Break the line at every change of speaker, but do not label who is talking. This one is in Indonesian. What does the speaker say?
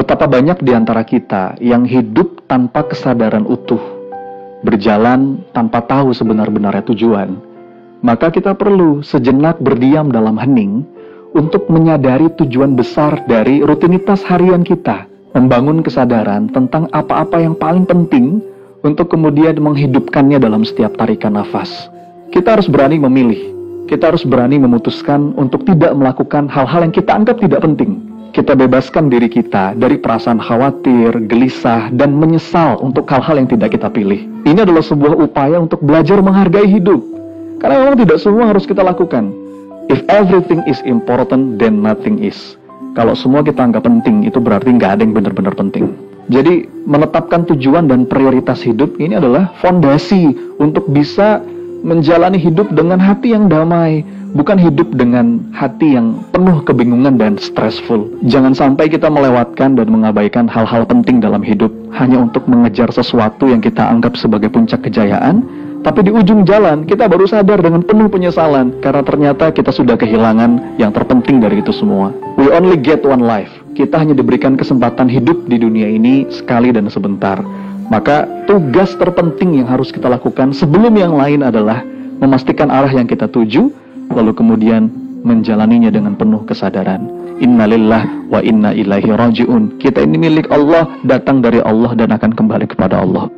Betapa banyak di antara kita yang hidup tanpa kesadaran utuh, berjalan tanpa tahu sebenar-benarnya tujuan. Maka kita perlu sejenak berdiam dalam hening untuk menyadari tujuan besar dari rutinitas harian kita, membangun kesadaran tentang apa-apa yang paling penting untuk kemudian menghidupkannya dalam setiap tarikan nafas. Kita harus berani memilih, kita harus berani memutuskan untuk tidak melakukan hal-hal yang kita anggap tidak penting. Kita bebaskan diri kita dari perasaan khawatir, gelisah, dan menyesal untuk hal-hal yang tidak kita pilih. Ini adalah sebuah upaya untuk belajar menghargai hidup. Karena memang tidak semua harus kita lakukan. If everything is important, then nothing is. Kalau semua kita anggap penting, itu berarti nggak ada yang benar-benar penting. Jadi, menetapkan tujuan dan prioritas hidup ini adalah fondasi untuk bisa menjalani hidup dengan hati yang damai, bukan hidup dengan hati yang penuh kebingungan dan stressful. Jangan sampai kita melewatkan dan mengabaikan hal-hal penting dalam hidup hanya untuk mengejar sesuatu yang kita anggap sebagai puncak kejayaan, tapi di ujung jalan kita baru sadar dengan penuh penyesalan karena ternyata kita sudah kehilangan yang terpenting dari itu semua. We only get one life. Kita hanya diberikan kesempatan hidup di dunia ini sekali dan sebentar. Maka tugas terpenting yang harus kita lakukan sebelum yang lain adalah memastikan arah yang kita tuju, lalu kemudian menjalaninya dengan penuh kesadaran. Innalillah wa inna ilaihi raji'un. Kita ini milik Allah, datang dari Allah dan akan kembali kepada Allah.